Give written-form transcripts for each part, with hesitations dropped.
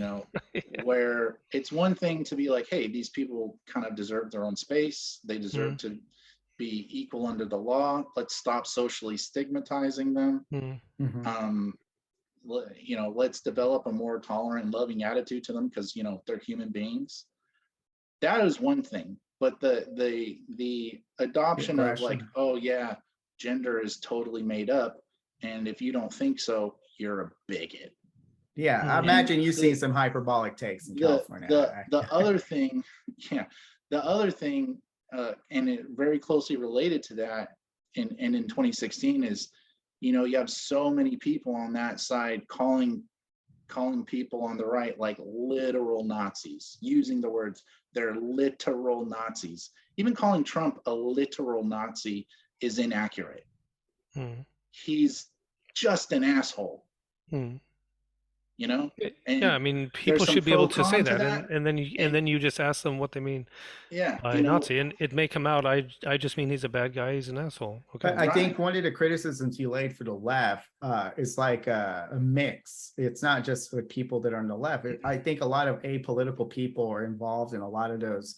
know, where it's one thing to be like, hey, these people kind of deserve their own space. They deserve to be equal under the law. Let's stop socially stigmatizing them. You know, let's develop a more tolerant and loving attitude to them because, you know, they're human beings. That is one thing. But the adoption of like, oh yeah, gender is totally made up, and if you don't think so, you're a bigot. Yeah, I imagine you've seen some hyperbolic takes in California. The other thing, the other thing, and it very closely related to that, and in 2016 is, you know, you have so many people on that side calling people on the right like literal Nazis, using the words they're literal Nazis. Even calling Trump a literal Nazi is inaccurate. He's just an asshole. You know? And yeah, I mean, people should be able to say that, and then you just ask them what they mean by Nazi, and it may come out, I just mean he's a bad guy, he's an asshole. Okay. But I think one of the criticisms you laid for the left is like a mix. It's not just with people that are on the left. I think a lot of apolitical people are involved in a lot of those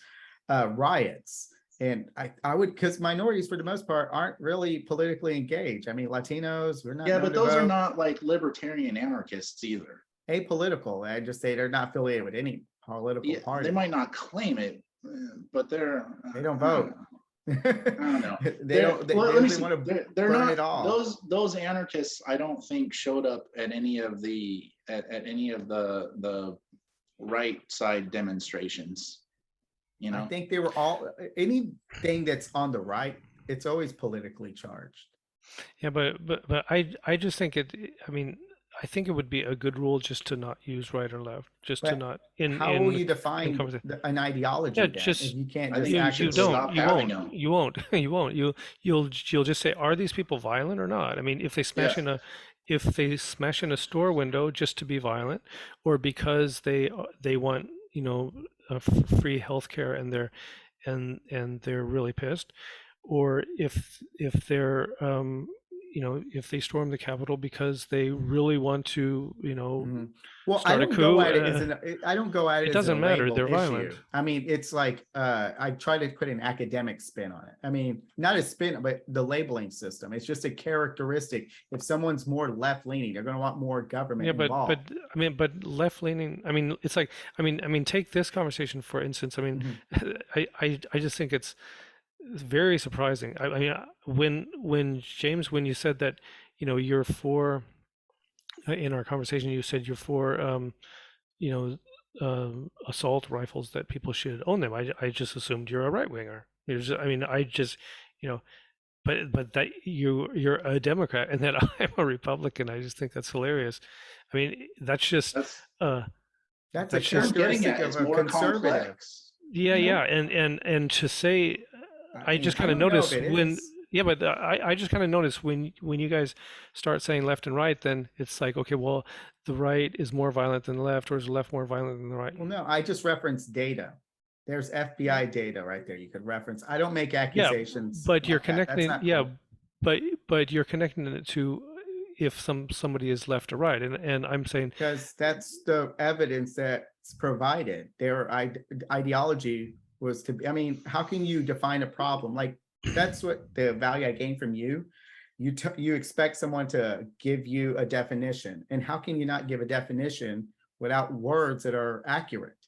riots. And I would, because minorities for the most part aren't really politically engaged. I mean, Latinos, we're not. Yeah, but those are not like libertarian anarchists either. Apolitical. I just say they're not affiliated with any political party. They might not claim it, but they don't vote. I don't know. They don't want to burn it all. Those anarchists, I don't think showed up at any of the right side demonstrations. You know, I think they were all, anything that's on the right, it's always politically charged. Yeah, but I just think I mean, I think it would be a good rule just to not use right or left, just to not. How will you define an ideology? Yeah, just if you can't. You won't. You'll just say, are these people violent or not? I mean, if they smash in a store window just to be violent, or because they want, you know, free healthcare and they're really pissed, or if they're you know, if they storm the Capitol because they really want to, you know, start a coup. I don't go at it. It doesn't matter. They're violent. I mean, it's like I try to put an academic spin on it. I mean, not a spin, but the labeling system. It's just a characteristic. If someone's more left leaning, they're going to want more government involved. But left leaning. I mean, it's like I mean, take this conversation for instance. I mean, I just think it's very surprising. I mean, when James, when you said that, you know, you're for, in our conversation, you said you're for, you know, assault rifles, that people should own them. I just assumed you're a right winger. I mean, I just, you know, but that you're a Democrat and that I'm a Republican. I just think that's hilarious. I mean, that's just that's a characteristic of a conservative. Yeah, and to say. I just kind of noticed when, but I just kind of noticed when you guys start saying left and right, then it's like, okay, well, the right is more violent than the left, or is the left more violent than the right? Well, no, I just referenced data. There's FBI data right there. You could reference. I don't make accusations. Yeah, but you're connecting. But you're connecting it to if somebody is left or right, and I'm saying because that's the evidence that's provided. Their ideology was to be, I mean, how can you define a problem? Like, that's what the value I gain from you. You expect someone to give you a definition, and how can you not give a definition without words that are accurate?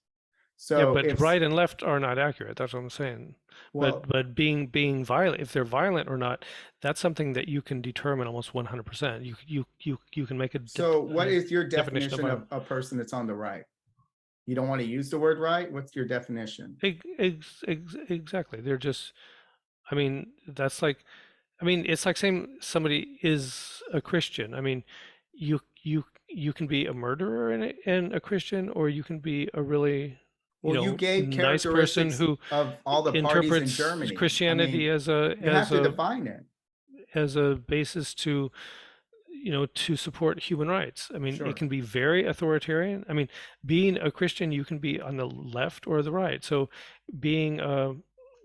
So yeah, but right and left are not accurate. That's what I'm saying. Well, but being violent, if they're violent or not, that's something that you can determine almost 100%. You can make a. So what is your definition of a person that's on the right? You don't want to use the word right? What's your definition? Exactly. They're just, I mean, that's like, I mean, it's like saying somebody is a Christian. I mean, you can be a murderer and a Christian, or you can be a really, you gave nice person who of all the parties in Germany. Christianity as a you have to define it as a basis to, you know, to support human rights. I mean, It can be very authoritarian. I mean, being a Christian, you can be on the left or the right. So being,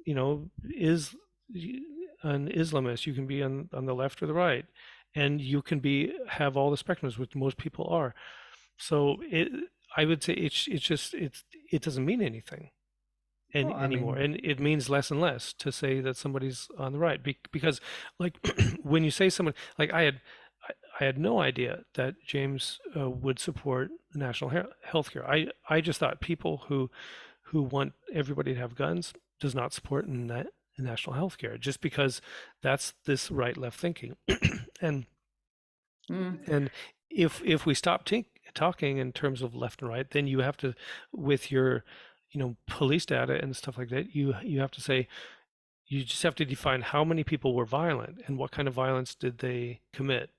you know, is an Islamist, you can be on the left or the right, and you can have all the spectrums, which most people are. So I would say it doesn't mean anything Well, I anymore, mean, and it means less and less to say that somebody's on the right, because like when you say someone, like I had no idea that James would support national health care. I just thought people who want everybody to have guns does not support national health care, just because that's this right left thinking. and mm, and if we stop talking in terms of left and right, then you have to, with your, police data and stuff like that, you have to say, you just have to define how many people were violent and what kind of violence did they commit.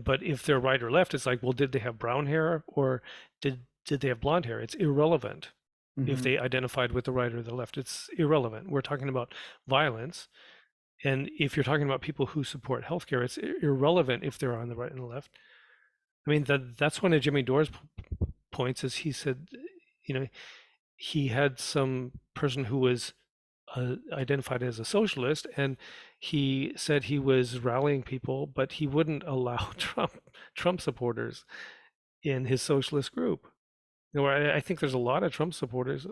But if they're right or left, it's like, well, did they have brown hair, or did they have blonde hair? It's irrelevant if mhm. they identified with the right or the left. It's irrelevant. We're talking about violence. And if you're talking about people who support healthcare, it's irrelevant if they're on the right and the left. I mean, that's one of Jimmy Dore's points, is he said, you know, he had some person who was identified as a socialist, and he said he was rallying people, but he wouldn't allow Trump supporters in his socialist group. I think there's a lot of Trump supporters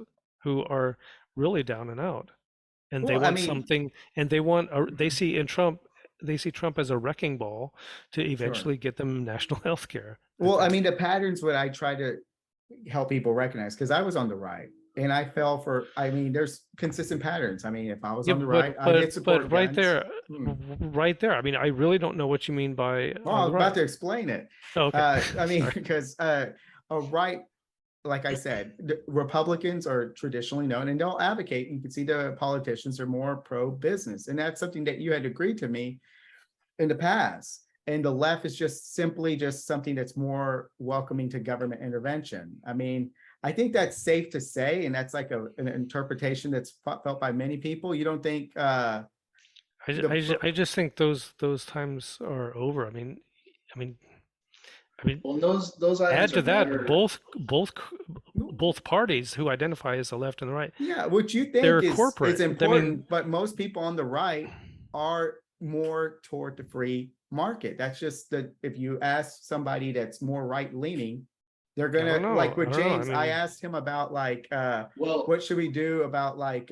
who are really down and out, and they Well, I want mean, something, and they see in Trump, they see Trump as a wrecking ball to sure. eventually get them national health care, I Well, I think. mean, the patterns what I try to help people recognize, because I was on the right and I fell for, I mean, there's consistent patterns. I mean, if I was Yeah, on the right, I did support but guns. Hmm. right there. I mean, I really don't know what you mean by Well, I on was the about right. to explain it. Oh, okay. I mean, Sorry. because a right, like I said, the Republicans are traditionally known and they'll advocate. You can see the politicians are more pro-business. And that's something that you had agreed to me in the past. And the left is just simply just something that's more welcoming to government intervention. I mean, I think that's safe to say, and that's like an interpretation that's felt by many people. You don't think the I just think those times are over. I mean, I mean, Well, those add items to are that better. both parties who identify as the left and the right, yeah, what you they're think is corporate. I mean, important, but most people on the right are more toward the free market. That's just that if you ask somebody that's more right leaning, they're I don't gonna like know. I with don't know. I James. I mean, asked him about like Well, what should we do about like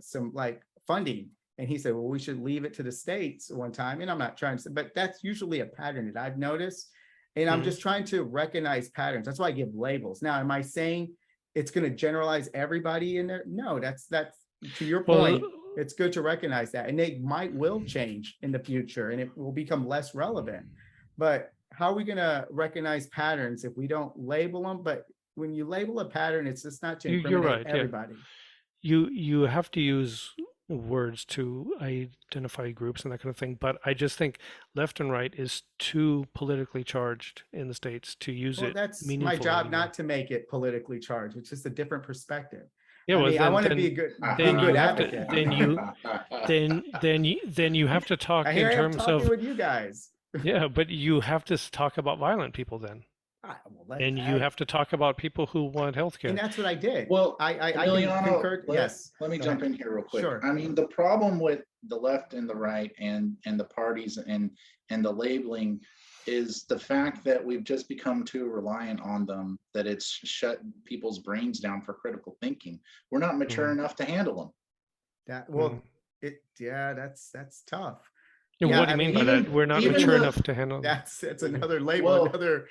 some like funding, and he said, well, we should leave it to the states one time. And I'm not trying to, but that's usually a pattern that I've noticed, and I'm mhm. just trying to recognize patterns. That's why I give labels. Now, am I saying it's going to generalize everybody in there? No, that's to your Well, point. It's good to recognize that, and they will change in the future, and it will become less relevant. But how are we going to recognize patterns if we don't label them? But when you label a pattern, it's just not to you're incriminate right. Yeah, everybody. you have to use words to identify groups and that kind of thing. But I just think left and right is too politically charged in the States to use Well, it that's my meaningfully job, anymore. not to make it politically charged. It's just a different perspective. Yeah, I well, mean, I want to be a then good you have to advocate. then you have to I talk hear in I am terms talking of, with you guys. yeah, but you have to talk about violent people then, Well, and you have to talk about people who want and healthcare. that's what I did. well, I can Emiliano, concur. let Yes, let me go jump ahead. in here real quick. Sure. I mean, the problem with the left and the right and the parties and the labeling is the fact that we've just become too reliant on them, that it's shut people's brains down for critical thinking. We're not mature Mhm, enough to handle them. That mhm. well, yeah, that's tough. And Yeah, what do I you mean mean, by that? We're not Even mature the enough to handle them. that's another label, well, another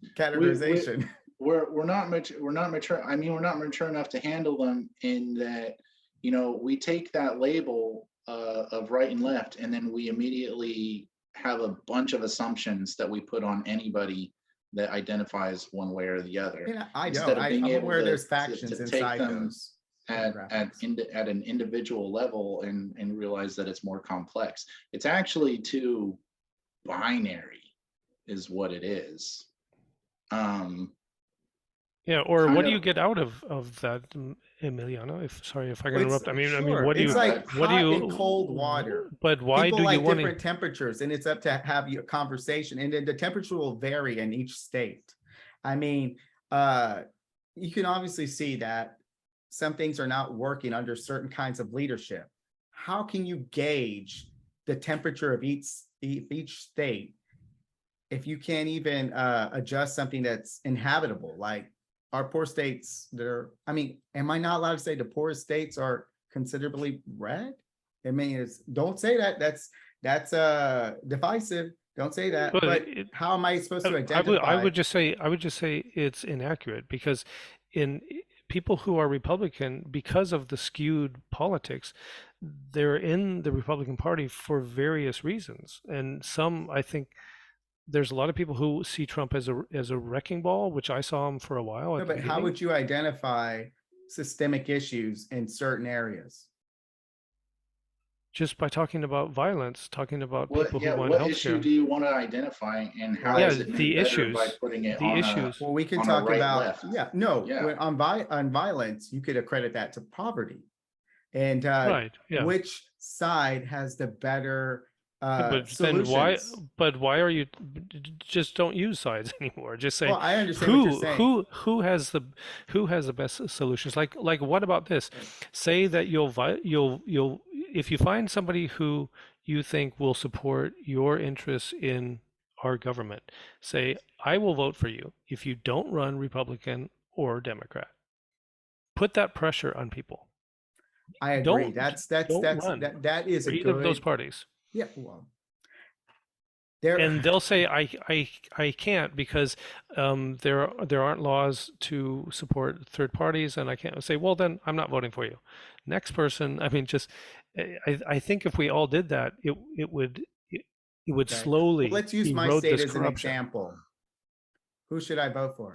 we categorization. we're not mature. I mean, we're not mature enough to handle them in that, we take that label of right and left, and then we immediately have a bunch of assumptions that we put on anybody that identifies one way or the other, And I know instead of being I'm able aware to there's factions take inside them those at demographics. at an individual level and realize that it's more complex. It's actually too binary, is what it is. Um, Yeah, or kind what do you of. get out of that, Emiliano? If sorry if I can It's interrupt. I mean, sure. what do It's you, Go like ahead. what do hot and cold you? water. But why People do you like want to? different temperatures, and it's up to have a conversation. And then the temperature will vary in each state. I mean, uh, you can obviously see that some things are not working under certain kinds of leadership. How can you gauge the temperature of each state if you can't even adjust something that's inhabitable? Like our poor states, I mean, am I not allowed to say the poorest states are considerably red? I mean, don't say that. That's divisive. Don't say that. But But how am I supposed to I identify? would just say it's inaccurate because in people who are Republican, because of the skewed politics, they're in the Republican Party for various reasons. And some, I think, there's a lot of people who see Trump as a wrecking ball, which I saw him for a while No, at the but how beginning. would you identify systemic issues in certain areas? Just by talking about violence, talking about people who want What issue healthcare. do you want to identify, and how Yeah, is it the made better by issues, putting it the on issues. Well, we can on a talk right about, left? no, Yeah. on violence, you could accredit that to poverty. And Right, yeah. which side has the better But then solutions? why are you just don't use sides anymore? Just say Well, I understand what you're saying. who has the best solutions? Like what about this? Say that you'll if you find somebody who you think will support your interests in our government, say, I will vote for you if you don't run Republican or Democrat. Put that pressure on people. I agree. That is for a either of those good, parties. yeah, well, there, And they'll say I can't because there aren't laws to support third parties, and I can't say, well, then I'm not voting for you. Next person, I mean, just I think if we all did that, it would okay. slowly Well, let's use my erode state this as an corruption. example. Who should I vote for?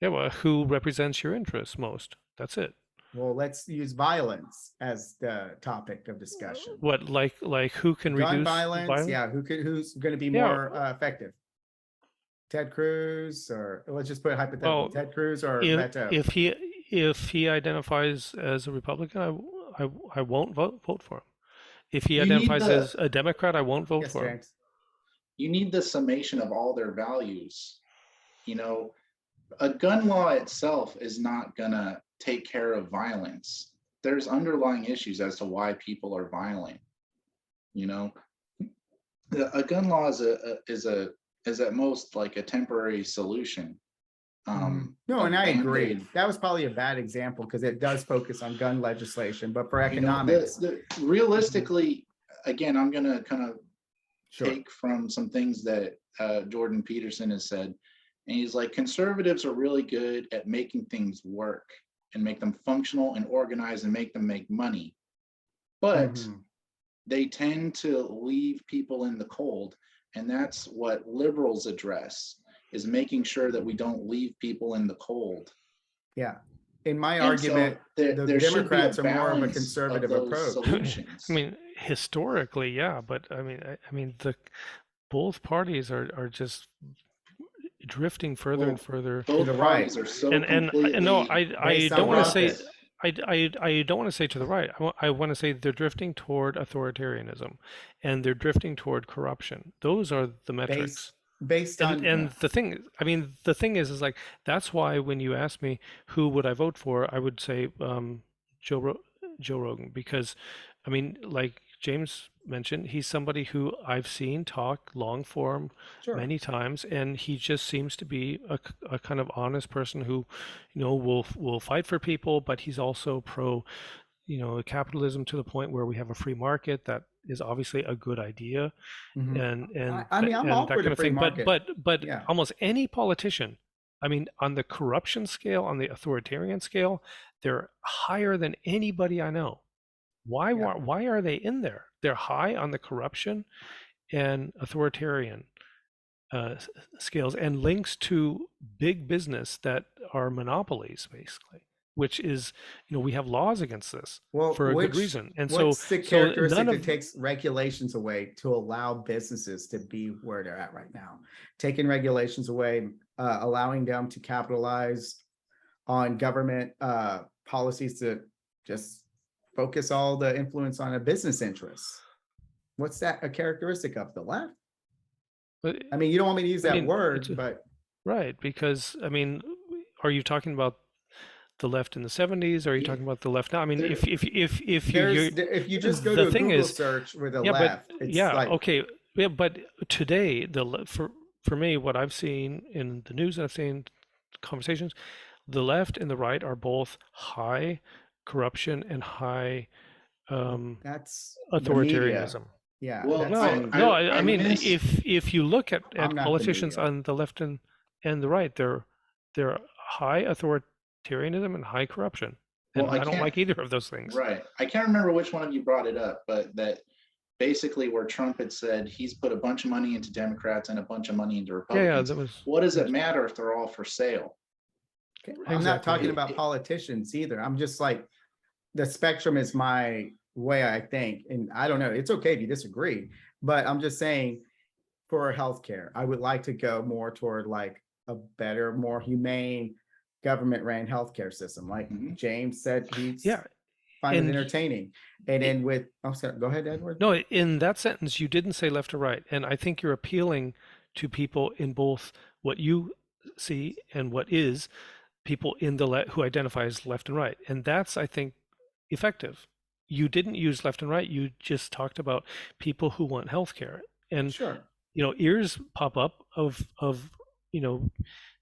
Yeah, well, who represents your interests most? That's it. Well, let's use violence as the topic of discussion. What, like who can Gun reduce violence? Yeah, who's going to be Yeah. more effective? Ted Cruz, or let's just put it hypothetical. Well, Ted Cruz or if Beto? if he identifies as a Republican, I won't vote for him. If he You need identifies the- as a Democrat, I won't vote Yes, for him. James. You need the summation of all their values. You know, a gun law itself is not gonna take care of violence. There's underlying issues as to why people are violent. You know, a gun law is at most like a temporary solution. No, a and I agree. Band-Aid. That was probably a bad example because it does focus on gun legislation, but for You know, economics, realistically, again, I'm gonna kind of sure. take from some things that Jordan Peterson has said. And he's like, conservatives are really good at making things work and make them functional and organized and make them make money. But Mhm. they tend to leave people in the cold. And that's what liberals address, is making sure that we don't leave people in the cold. Yeah. In my And so argument, the there should be a Democrats are more of a balance conservative those approach. solutions. I mean, historically, yeah, but I mean, both parties are just drifting further Well, and further. both the parties right. are so And completely no, I based on don't want to say profit. I don't want to say to the right. I want to say they're drifting toward authoritarianism, and they're drifting toward corruption. Those are the metrics. Based on And the thing, I mean, the thing is like that's why when you ask me who would I vote for, I would say Joe Rogan, because I mean, like James mentioned, he's somebody who I've seen talk long form sure. many times, and he just seems to be a kind of honest person who, will fight for people, but he's also pro, capitalism to the point where we have a free market that is obviously a good idea, Mhm. and I mean, I'm and all that for kind the of free thing. market. But Yeah. almost any politician, I mean, on the corruption scale, on the authoritarian scale, they're higher than anybody I know. Why Yeah. why are they in there? They're high on the corruption and authoritarian scales and links to big business that are monopolies, basically, which is, we have laws against this Well, for a good reason. And what's the so characteristic none that of takes regulations away to allow businesses to be where they're at right now? Taking regulations away, allowing them to capitalize on government policies to just focus all the influence on a business interests. What's that a characteristic of the left? but- I mean, you don't want me to use I that mean, word, it's a- but right, because I mean, are you talking about the left in the 70s? Or are you Yeah. talking about the left now? I mean, There- if you just go the to a thing Google is- search with a yeah, left, but it's yeah, like okay, yeah, but today for me, what I've seen in the news that I've seen conversations, the left and the right are both high corruption and high That's the media. authoritarianism. Yeah, Well, that's No, no, I mean, miss. if you look I'm at not the politicians media. on the left and the right, they're high authoritarianism and high corruption, Well, and I I don't can't. like either of those things. Right. I can't remember which one of you brought it up, but that basically where Trump had said he's put a bunch of money into Democrats and a bunch of money into Yeah, Republicans. that was What does it matter if they're all for sale? Okay, I'm not exactly. talking about politicians either. I'm just like, the spectrum is my way I think, and I don't know. It's okay if you disagree, but I'm just saying, for healthcare, I would like to go more toward like a better, more humane government-ran healthcare system. Like James said, he's Yeah, find it and entertaining. And then with, oh, sorry, go ahead, Edward. no, in that sentence, you didn't say left or right, and I think you're appealing to people in both what you see and what is people in the who identify as left and right, and that's, I think, effective. You didn't use left and right. You just talked about people who want healthcare, and Sure. ears pop up of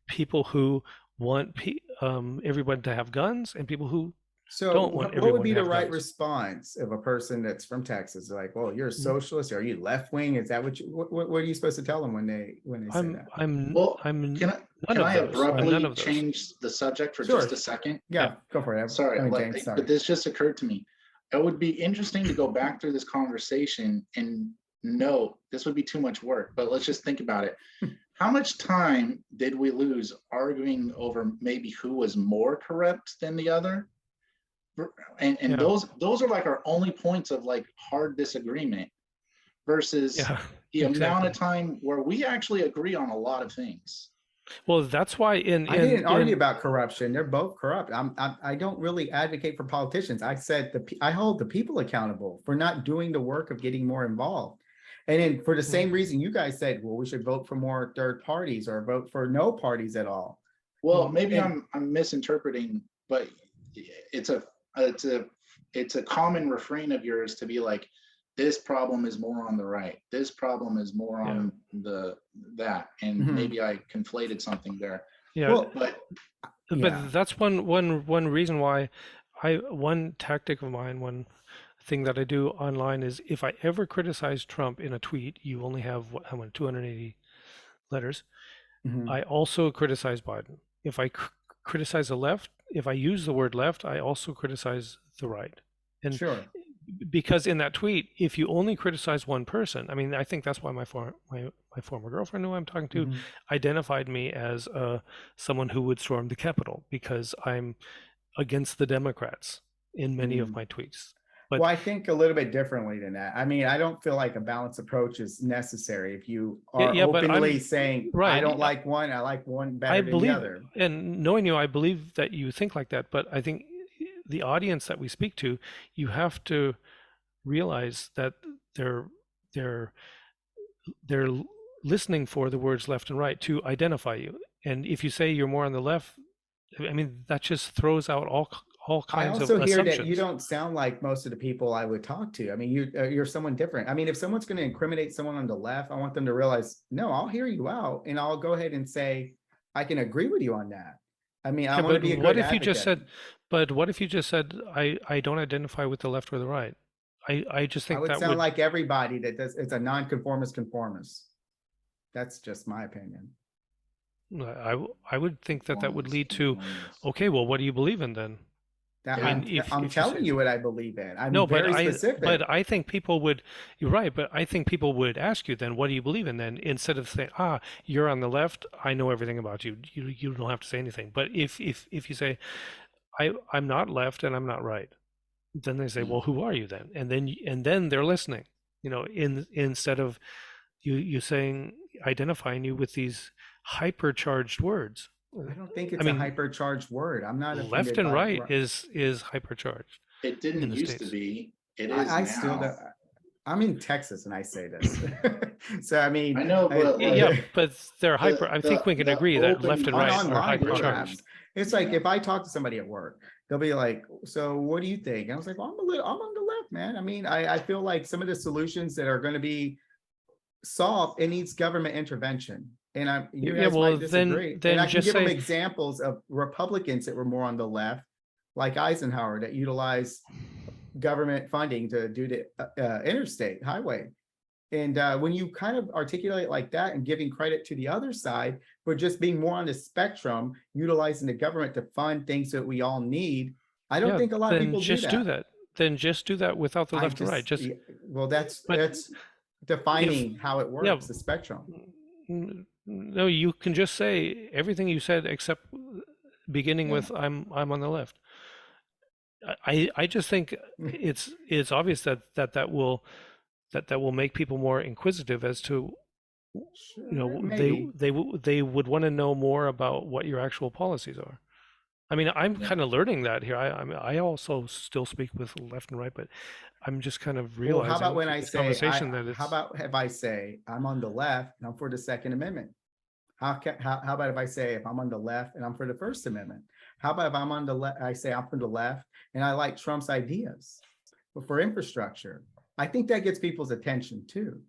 people who want everyone to have guns and people who So don't want what would be everyone to the have right guns. response of a person that's from Texas? Like, well, you're a socialist. Are you left wing? Is that what you, what are you supposed to tell them when they say that? Well, I'm can I none of abruptly those. change the subject for Sure. just a second? Yeah, go for it. Sorry, I mean, like, James, sorry. but this just occurred to me. It would be interesting to go back through this conversation and note, this would be too much work, but let's just think about it. How much time did we lose arguing over maybe who was more corrupt than the other? And Yeah. those are like our only points of like hard disagreement versus the amount of time where we actually agree on a lot of things. Well, that's why I didn't argue about corruption. They're both corrupt. I don't really advocate for politicians. I said I hold the people accountable for not doing the work of getting more involved. And then for the same reason you guys said, well, we should vote for more third parties or vote for no parties at all. Well, maybe I'm misinterpreting, but it's a common refrain of yours to be like, this problem is more on the right. This problem is more on that. And maybe I conflated something there. Yeah. Well, but that's one reason why one tactic of mine, one thing that I do online is if I ever criticize Trump in a tweet, you only have how many 280 letters. I also criticize Biden. If I criticize the left, if I use the word left, I also criticize the right. And because in that tweet, if you only criticize one person, I mean, I think that's why my former girlfriend, who I'm talking to, identified me as someone who would storm the Capitol because I'm against the Democrats in many of my tweets. But, well, I think a little bit differently than that. I mean, I don't feel like a balanced approach is necessary if you are openly saying, I don't like one, I like one better than the other. And knowing you, I believe that you think like that, but I think the audience that we speak to, you have to realize that they're listening for the words left and right to identify you. And if you say you're more on the left, I mean, that just throws out all kinds of assumptions. I also hear that you don't sound like most of the people I would talk to. I mean, you're someone different. I mean, if someone's going to incriminate someone on the left, I want them to realize, no, I'll hear you out and I'll go ahead and say, I can agree with you on that. I mean, I want to be a good advocate. What if you just said, I don't identify with the left or the right? I just think that would sound like everybody that does. It's a non-conformist conformist. That's just my opinion. I would think that would lead to, okay, well, what do you believe in then? I'm telling you what I believe in. I'm very specific. But I think people would, you're right, but I think people would ask you then, what do you believe in then? Instead of saying, you're on the left, I know everything about you. You don't have to say anything. But if you say, I'm not left and I'm not right, then they say, well, who are you then? And then they're listening, instead of you saying, identifying you with these hypercharged words. I don't think it's a hypercharged word. I'm not left and right is hypercharged. It didn't used to be. It is I now. still I'm in Texas and I say this. So I mean, I know, but but they're hyper. I think we can agree that left and right are hypercharged. It's like if I talk to somebody at work, they'll be like, "So what do you think?" And I was like, "Well, I'm on the left, man. I mean, I feel like some of the solutions that are going to be solved, it needs government intervention." And you Yeah, guys well, might disagree. And then I can just give them say, examples of Republicans that were more on the left, like Eisenhower, that utilized government funding to do the interstate highway. And when you kind of articulate like that and giving credit to the other side for just being more on the spectrum, utilizing the government to fund things that we all need, I don't yeah, think a lot of then people do just do that. that. Then just do that without the I left and right. just, Just, well, but that's if, defining how it yeah, works, the spectrum. no, you can just say everything you said except beginning Yeah. with I'm on the left. I just think it's obvious that will make people more inquisitive as to, Sure, they maybe. they would want to know more about what your actual policies are. I mean, I'm Yeah. kind of learning that here. I mean, I also still speak with left and right, but I'm just kind of Well, how about realizing when through I this say conversation that how it's, about if I say I'm on the left and I'm for the Second Amendment? How about if I say if I'm on the left and I'm for the First Amendment? How about if I'm on the left, I say I'm from the left and I like Trump's ideas for infrastructure? I think that gets people's attention too.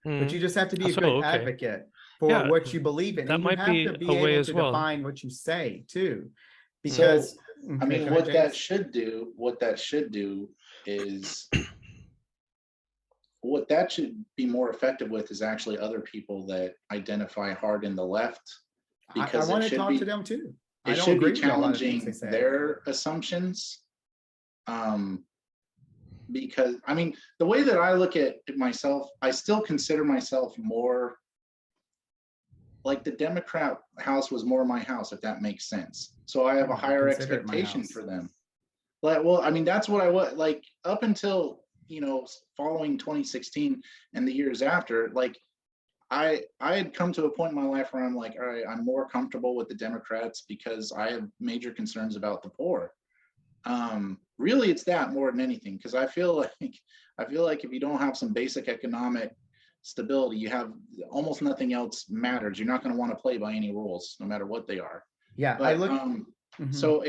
But you just have to be a so good okay, advocate for yeah, what you believe in, that and you might have to be a be way able as to well. define what you say too. So, Because I mean, go ahead, what that should do is what that should be more effective with is actually other people that identify hard in the left, I because want to talk to them too. I it don't should be agree with a lot of things they challenging say. their assumptions. Because I mean, the way that I look at it myself, I still consider myself more like the Democrat house was more my house, if that makes sense. So I have a I higher consider it my expectation house. for them. Like, well, I mean, that's what I was like up until, following 2016 and the years after, like I had come to a point in my life where I'm like, all right, I'm more comfortable with the Democrats because I have major concerns about the poor. Really, it's that more than anything, because I feel like if you don't have some basic economic stability, you have almost nothing else matters. You're not going to want to play by any rules, no matter what they are. Yeah, I But look. so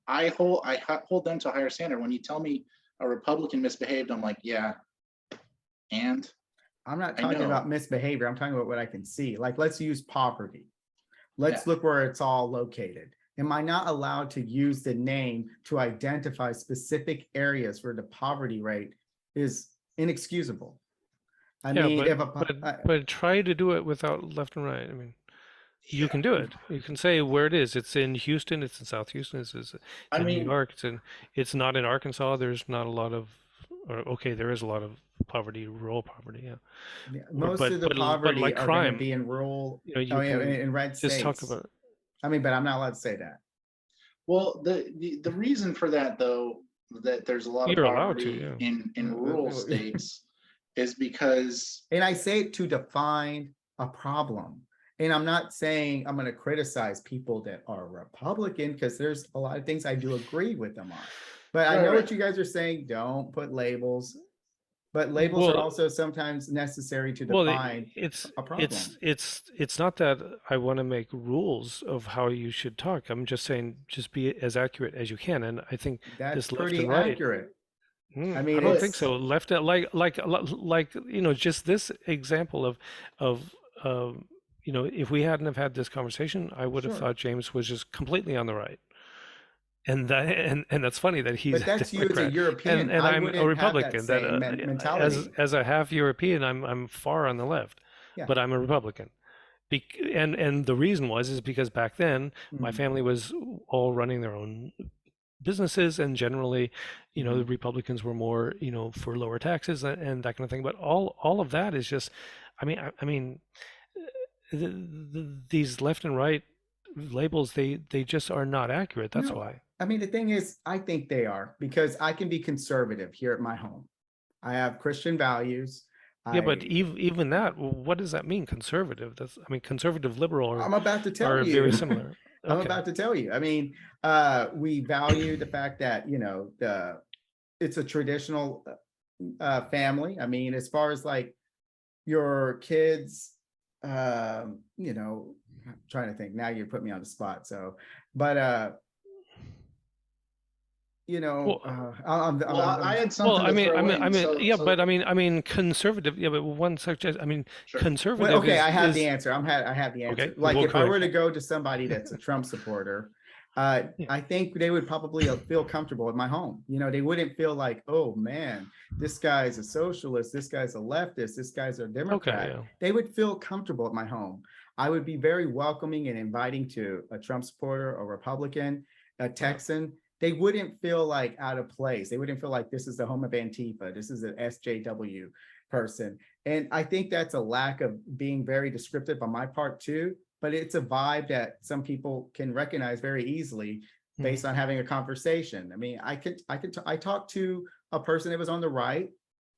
I hold them to a higher standard. When you tell me a Republican misbehaved, I'm like, yeah, and I'm not I talking know, about misbehavior. I'm talking about what I can see. Like, let's use poverty. yeah, Let's look where it's all located. Am I not allowed to use the name to identify specific areas where the poverty rate is inexcusable? I Yeah, mean, if a but try to do it without left and right. I mean, you can do it. You can say where it is. It's in Houston. It's in South Houston. It's I in New mean, York. It's not in Arkansas. There's not a lot of, or okay, there is a lot of poverty, rural poverty. Yeah. most of the But poverty like are going to crime, be in rural, you can in red just talk states. about. I mean, but I'm not allowed to say that. well, the reason for that, though, that there's a lot of You're allowed to, poverty yeah. in rural states is because, And I say it to define a problem. And I'm not saying I'm going to criticize people that are Republican, because there's a lot of things I do agree with them on. But I know right. what you guys are saying. Don't put labels. But labels are Well, also sometimes necessary to well, define a problem. it's not that I want to make rules of how you should talk. I'm just saying, just be as accurate as you can. And I think That's this left pretty and right. accurate. I I mean, don't think it's so. Left, like just this example of if we hadn't have had this conversation, I would have sure. thought James was just completely on the right. And that's funny that he's But a that's you as a Democrat European. and I I'm a wouldn't have that Republican. That same mentality. as a half European, I'm far on the left, Yeah. but I'm a Republican. And the reason is because back then my Mhm. family was all running their own businesses, and generally, the Republicans were more, for lower taxes and that kind of thing. But all of that is just, I mean, these left and right labels, they just are not accurate. That's No, why. I mean, the thing is, I think they are, because I can be conservative here at my home. I have Christian values. Yeah, but I even that, what does that mean? Conservative? Conservative liberal I'm about to tell are very you. similar. I'm Okay. about to tell you. I mean, we value the fact that, it's a traditional family. I mean, as far as like your kids, I'm trying to think. Now you put me on the spot. So, but you know, Well, Well, I had well, something to throw in. yeah, but So I mean, conservative. Yeah, but one suggestion. I mean, sure. well, conservative okay, I have the is answer. I have the okay. answer. Like Well, if go I ahead. were to go to somebody that's a Trump supporter, Yeah. I think they would probably feel comfortable at my home. You know, they wouldn't feel like, oh man, this guy's a socialist, this guy's a leftist, this guy's a Okay. Democrat. Yeah. They would feel comfortable at my home. I would be very welcoming and inviting to a Trump supporter, a Republican, a Yeah. Texan. They wouldn't feel like out of place. They wouldn't feel like this is the home of Antifa. This is an SJW person. And I think that's a lack of being very descriptive on my part too, but it's a vibe that some people can recognize very easily based Mhm. on having a conversation. I mean, I talked to a person that was on the right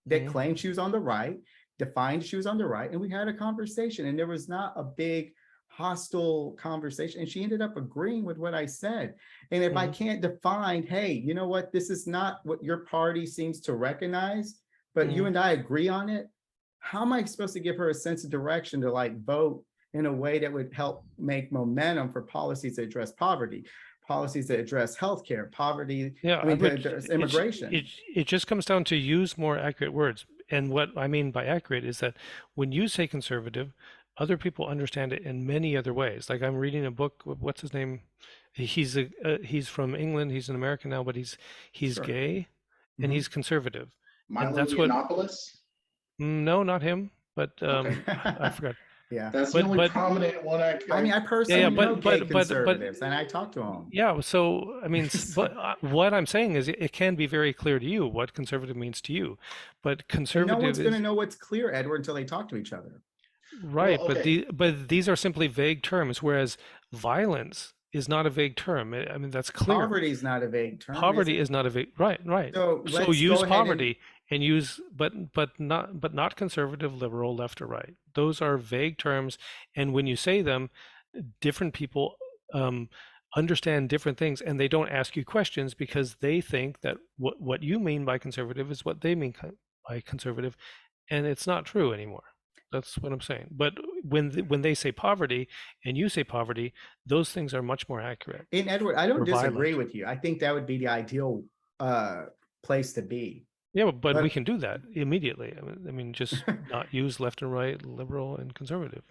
that Mhm. claimed she was on the right, defined she was on the right, and we had a conversation, and there was not a big hostile conversation. And she ended up agreeing with what I said. And if I Mhm. can't define, hey, you know what, this is not what your party seems to recognize, but you Mhm. and I agree on it, how am I supposed to give her a sense of direction to like vote in a way that would help make momentum for policies that address poverty, policies that address healthcare, poverty, Yeah, I I mean, to would. address It's immigration? it just comes down to use more accurate words. And what I mean by accurate is that when you say conservative, other people understand it in many other ways. Like I'm reading a book. What's his name? He's from England. He's an American now, but he's Sure. gay, and Mhm. he's conservative, and Milo that's what. Yiannopoulos. No, not him, but Okay, I forgot. Yeah. that's the But only but prominent one I mean, I yeah, yeah, personally know gay but conservatives and I talk to them. yeah. So I mean, So, but what I'm saying is, it can be very clear to you what conservative means to you, but and no conservative one's going to is know what's clear, Edward, until they talk to each other. well, right. okay. But these are simply vague terms, whereas violence is not a vague term. I mean, that's clear. Poverty is not a vague term, is Poverty it? is not a vague, right, right. So So let's go use ahead and, poverty and use, but not conservative, liberal, left or right. Those are vague terms, and when you say them, different people um, understand different things, and they don't ask you questions because they think that what you mean by conservative is what they mean by conservative, and it's not true anymore. That's what I'm saying. But when they say poverty and you say poverty, those things are much more accurate, in Edward, I don't or disagree violent. with you. I think that would be the ideal uh, place to be. Yeah, but we But can do that immediately. I mean, just not use left and right, liberal and conservative.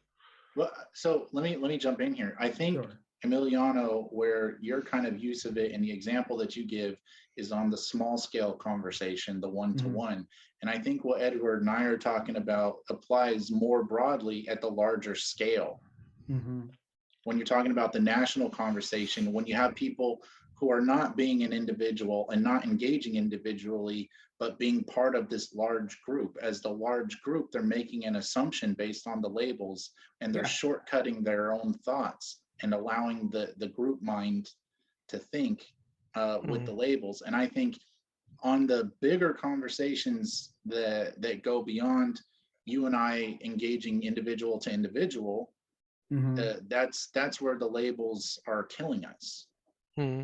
Well, so let me jump in here. I think sure. Emiliano, where your kind of use of it and the example that you give is on the small scale conversation, the one to Mhm. one. And I think what Edward and I are talking about applies more broadly at the larger scale. Mhm. When you're talking about the national conversation, when you have people who are not being an individual and not engaging individually, but being part of this large group. As the large group, they're making an assumption based on the labels and they're Yeah. shortcutting their own thoughts and allowing the group mind to think with Mm-hmm. the labels. And I think on the bigger conversations that go beyond you and I engaging individual to individual, Mhm. that's where the labels are killing us. Mm-hmm.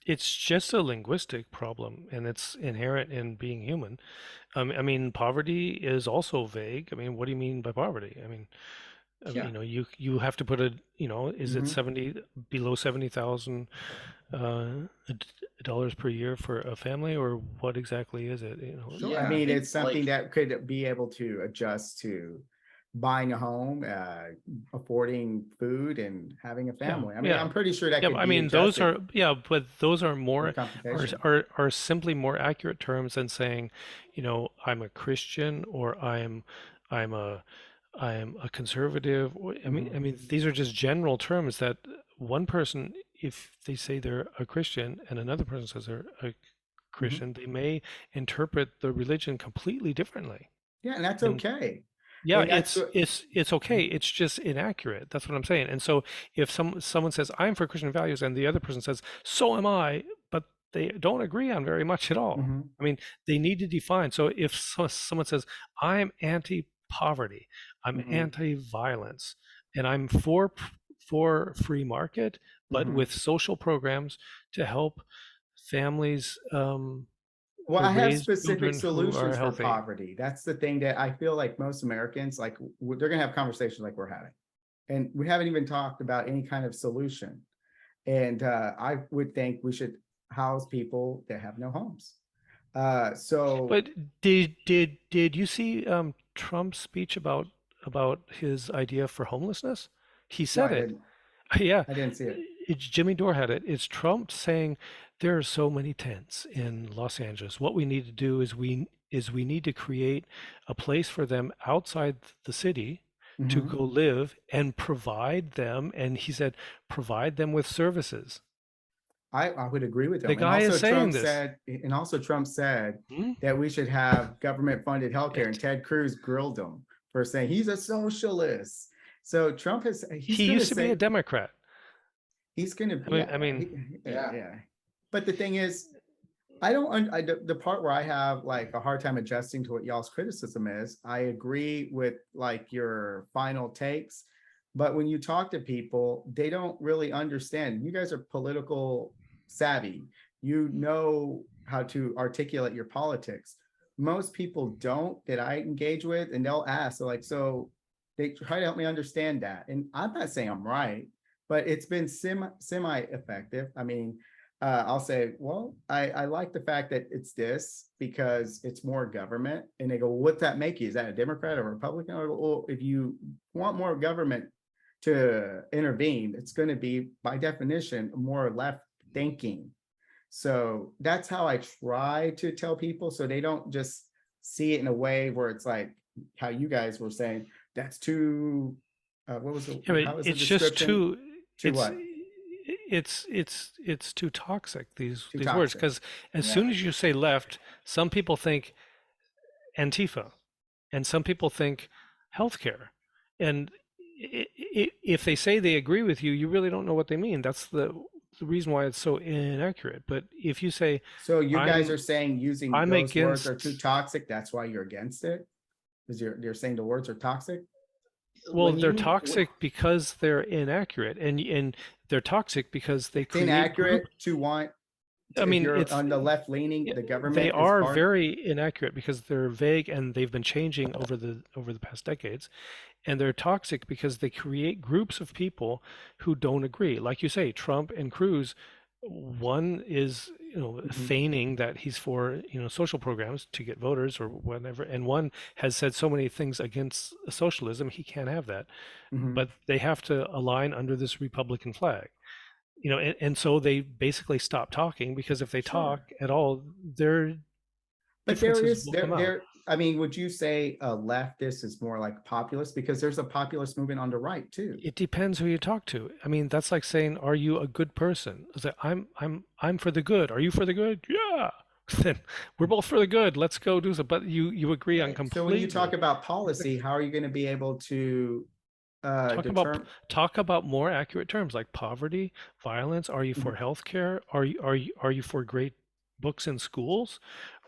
It's just a linguistic problem, and it's inherent in being human. I mean, poverty is also vague. I mean, what do you mean by poverty? Yeah. You have to put a, is it Mhm. 70 below 70,000 dollars per year for a family, or what exactly is it? Sure. I Yeah, mean, and it's something like that could be able to adjust to buying a home, affording food, and having a Yeah, family. I mean, yeah, I'm pretty sure that yeah. could I be mean, those adjusted are, yeah, but those are with more computation. are simply more accurate terms than saying, I'm a Christian, or I'm a conservative. Mhm. I mean, these are just general terms that one person, if they say they're a Christian and another person says they're a Mhm. Christian, they may interpret the religion completely differently. Yeah, and that's And okay. yeah, And that's it's okay. Mhm. It's just inaccurate. That's what I'm saying. And so if someone says I'm for Christian values and the other person says so am I, but they don't agree on very much at all. Mhm. I mean, they need to define. So if someone says I'm anti-poverty, I'm Mhm. anti-violence, and I'm for free market, but Mhm. with social programs to help families Well, I have raise specific children who are solutions for healthy. poverty. That's the thing that I feel like most Americans, like, they're gonna have conversations like we're having, and we haven't even talked about any kind of solution. And I would think we should house people that have no homes. So But did you see Trump's speech about his idea for homelessness? He no, said I it. didn't. Yeah, I didn't see it. it's Jimmy Dore had it. It's Trump saying there are so many tents in Los Angeles. What we need to do is we need to create a place for them outside the city to Mhm. go live and provide them. And he said, provide them with services. I would agree with The him. And guy is also saying Trump this. said, Hmm? that we should have government funded healthcare, and And Ted Cruz grilled him for saying he's a socialist. So Trump is he's he going to used to be a say Democrat. he's going to I mean, yeah I mean, Yeah. yeah. But the thing is, I don't the part where I have like a hard time adjusting to what y'all's criticism is. I agree with like your final takes, but when you talk to people, they don't really understand. You guys are political savvy. You know how to articulate your politics. Most people don't that I engage with, and they'll ask, they're like, so they try to help me understand that. And I'm not saying I'm right, but it's been semi effective. I mean, I'll say, well, I like the fact that it's this because it's more government. And they go, well, what's that make you? Is that a Democrat or a Republican? Or, well, if you want more government to intervene, it's going to be, by definition, more left thinking. So that's how I try to tell people so they don't just see it in a way where it's like how you guys were saying, that's too, what was the, I mean, how was the it's just description? too. Too It's what? it's too toxic. Too These words, toxic. because as Yeah. soon as you say left, some people think Antifa, and some people think healthcare, and if they say they agree with you, you really don't know what they mean. That's the reason why it's so inaccurate. But if you say So you guys I'm are saying using I'm those words are too against, toxic, that's why you're against it? Because you're saying the words are toxic? well, When they're you toxic because they're inaccurate, and they're toxic because they It's create group. inaccurate to want I to, if mean, you're it's on the left leaning, yeah, the they government is are part. very inaccurate because they're vague and they've been changing over the past decades, and they're toxic because they create groups of people who don't agree. Like you say, Trump and Cruz, one is, Mhm, feigning that he's for, social programs to get voters or whatever, and one has said so many things against socialism he can't have that. mhm. But they have to align under this Republican flag. And so they basically stop talking, because if they Sure. talk at all, their But there differences is will come out. I mean, would you say a leftist is more like populist? Because there's a populist movement on the right too. It depends who you talk to. I mean, that's like saying, "Are you a good person?" It's like, I'm for the good. Are you for the good? Yeah. Then we're both for the good. Let's go do so. But you agree on right, So when you talk completely. about policy, how are you going to be able to Talk about determine? talk about more accurate terms like poverty, violence. Are you for healthcare? Are you for great books in schools?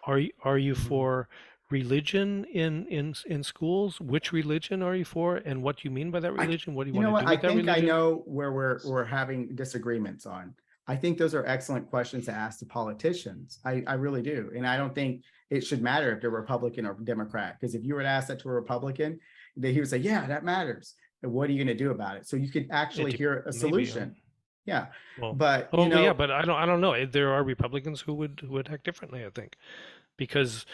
Are you for religion in schools? Which religion are you for, and what do you mean by that I, religion? What do you you want know to what? do I with that think I religion? know where we're having disagreements on. I think those are excellent questions to ask to politicians. I really do. And I don't think it should matter if they're Republican or Democrat. Because if you were to ask that to a Republican, he would say, yeah, that matters. And what are you going to do about it? So you could It actually hear a maybe. solution. Yeah. Well, But oh well, yeah, but I don't know. There are Republicans who would act differently, I think, because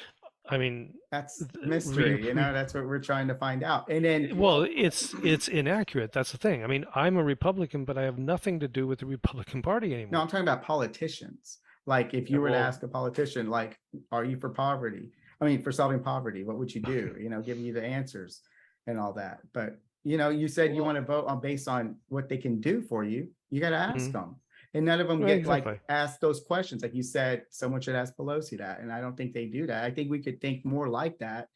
I mean, that's th- re, mystery, re, that's what we're trying to find out. And then well, well, it's inaccurate. That's the thing. I mean, I'm a Republican, but I have nothing to do with the Republican Party no, anymore. I'm talking about politicians. Like if Yeah, you were to well, ask a politician, like, are you for poverty? I mean, for solving poverty, what would you do? Giving you the answers and all that. But you said you want well, to vote on based on what they can do for you. You got to ask mhm, them. And none of them right, get like exactly. asked those questions. Like you said, someone should ask Pelosi that. And I don't think they do that. I think we could think more like that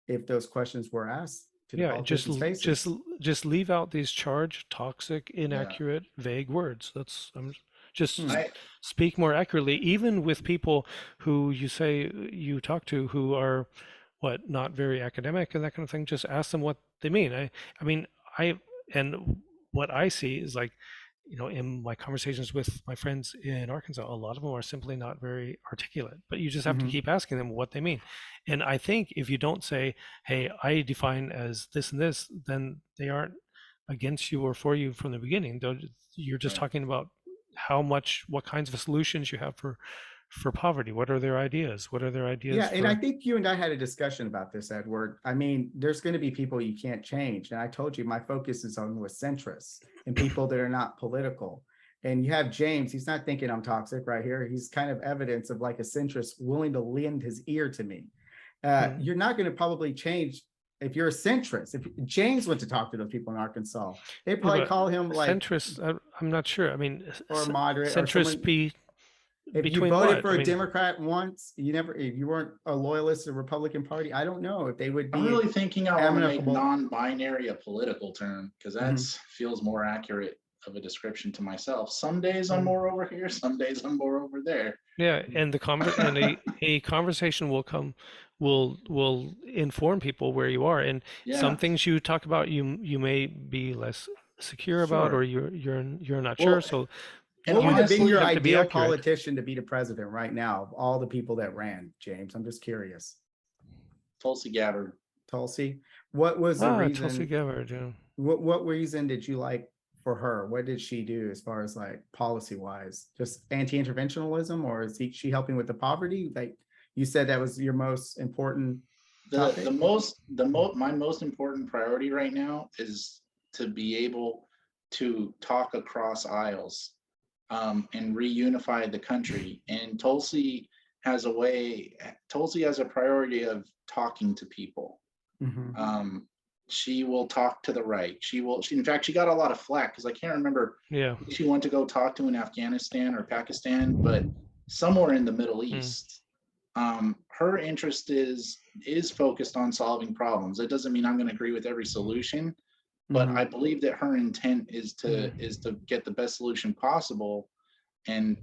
if those questions were asked to the Yeah, politicians' faces. just leave out these charged, toxic, yeah, inaccurate, vague words. That's just Hmm. I speak more accurately, even with people who you say you talk to who are what, not very academic and that kind of thing. Just ask them what they mean. I mean, I and what I see is like, in my conversations with my friends in Arkansas, a lot of them are simply not very articulate, but you just have to Mhm. keep asking them what they mean. And I think if you don't say, hey, I define as this and this, then they aren't against you or for you from the beginning. You're just right. talking about what kinds of solutions you have for poverty. What are their ideas? What are their ideas? Yeah, and I think you and I had a discussion about this, Edward. I mean, there's going to be people you can't change. And I told you my focus is on with centrists and people that are not political. And you have James, he's not thinking I'm toxic right here. He's kind of evidence of like a centrist willing to lend his ear to me. You're not going to probably change if you're a centrist. If James went to talk to those people in Arkansas, they probably call him like centrist. I'm not sure. I mean, or moderate. Centrist Or if you voted for a Democrat once, if you weren't a loyalist of the Republican Party, I don't know if they would be. I'm really thinking I want to make amicable. non-binary a political term, because that feels more accurate of a description to myself. Some days I'm more over here, some days I'm more over there. Yeah, and a conversation will inform people where you are, and some things you talk about you may be less secure about, or you're not sure. So what would honestly, be your you have to be ideal accurate. politician to be the president right now of all the people that ran, James? I'm just curious. Tulsi Gabbard. Tulsi, what was the reason? Tulsi Gabbard, yeah. What reason did you like for her? What did she do as far as like policy wise? Just anti-interventionalism, or is she helping with the poverty? Like you said, that was your most important topic? My most important priority right now is to be able to talk across aisles and reunify the country. And Tulsi has a priority of talking to people. She will talk to the right. In fact, she got a lot of flack because I can't remember who she went to go talk to in Afghanistan or Pakistan, but somewhere in the Middle East. Her interest is focused on solving problems. It doesn't mean I'm going to agree with every solution, but I believe that her intent is to get the best solution possible, and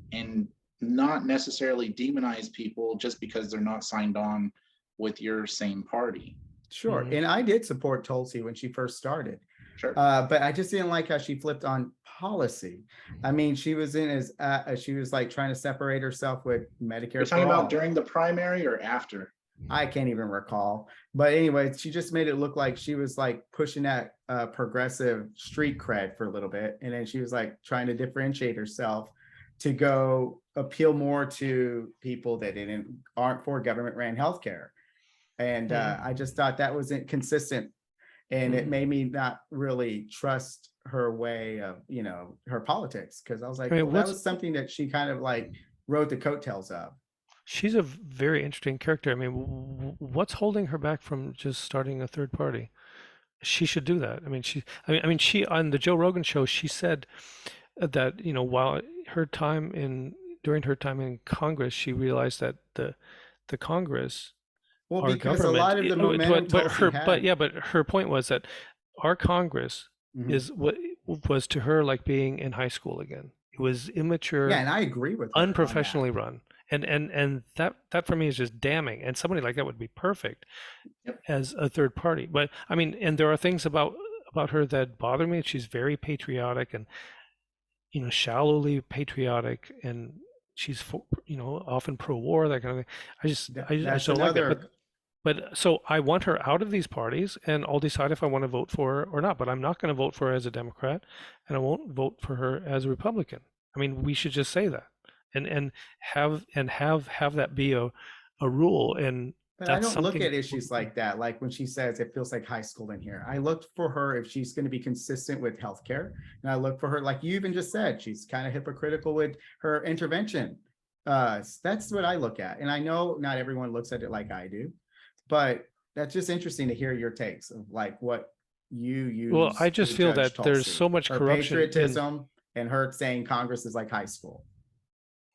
not necessarily demonize people just because they're not signed on with your same party. Sure. And I did support Tulsi when she first started. Sure. But I just didn't like how she flipped on policy. I mean, she was she was like trying to separate herself with Medicare. You're talking about during the primary or after? I can't even recall. But anyway, she just made it look like she was like pushing that progressive street cred for a little bit. And then she was like trying to differentiate herself to go appeal more to people that aren't for government ran healthcare. And I just thought that wasn't consistent, and it made me not really trust her way of, her politics, because I was like, that was something that she kind of like rode the coattails of. She's a very interesting character. I mean, what's holding her back from just starting a third party? She should do that. I mean, she on the Joe Rogan show, she said that, while during her time in Congress, she realized that the Congress. Well, because a lot of the momentum, but her point was that our Congress is what was to her like being in high school again. It was immature. Yeah, and I agree with her unprofessionally run, and that for me is just damning. And somebody like that would be perfect as a third party. But I mean, and there are things about her that bother me. She's very patriotic and shallowly patriotic, and she's often pro-war, that kind of thing. I just don't like that. But so I want her out of these parties, and I'll decide if I want to vote for her or not. But I'm not going to vote for her as a Democrat, and I won't vote for her as a Republican. I mean, we should just say that, and have that be a rule. And but I don't look at issues like that. Like when she says it feels like high school in here, I looked for her if she's going to be consistent with healthcare, and I look for her, like you even just said, she's kind of hypocritical with her intervention. That's what I look at, and I know not everyone looks at it like I do. But that's just interesting to hear your takes of like what you use. Well, I just feel that there's so much corruption, patriotism, and her saying Congress is like high school.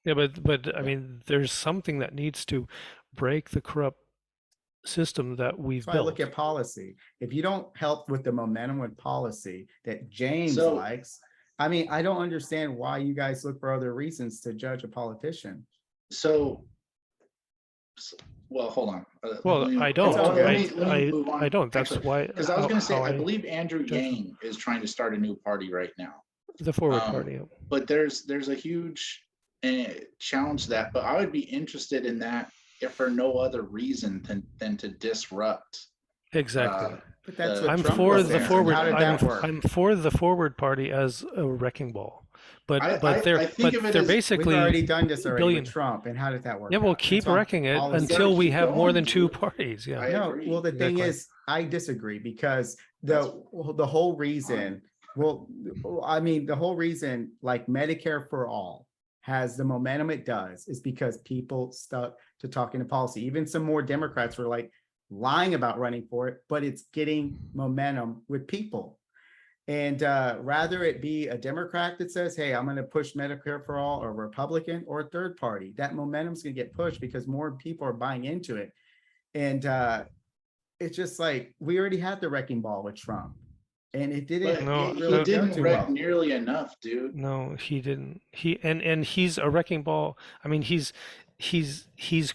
Yeah, but I mean, there's something that needs to break the corrupt system that we've built. I look at policy. If you don't help with the momentum with policy that James likes, I mean, I don't understand why you guys look for other reasons to judge a politician. Well, hold on. I don't. I don't. That's why. Because I was going to say, I believe Andrew Yang is trying to start a new party right now. The Forward Party. But there's a huge challenge to that. But I would be interested in that if for no other reason than to disrupt. Exactly. But that's I'm for the Forward. I'm for the Forward Party as a wrecking ball. but they're I think of it they're as We've basically already done this already billion. with Trump, and how did that work Yeah, we'll out? keep That's all- wrecking it all I'm You gotta until we keep have more going, than two dude. parties. Yeah. I No, agree. well, the thing Exactly. is, I disagree because That's the whole reason, well, I mean, the whole reason like Medicare for all has the momentum it does is because people stuck to talking to policy. Even some more Democrats were like lying about running for it, but it's getting momentum with people. And rather it be a Democrat that says, hey, I'm going to push Medicare for all, or a Republican or a third party, that momentum's going to get pushed because more people are buying into it. And it's just like, we already had the wrecking ball with Trump and it didn't But No, he really go didn't too wreck well. nearly enough, dude. No, he didn't. And he's a wrecking ball. I mean, he's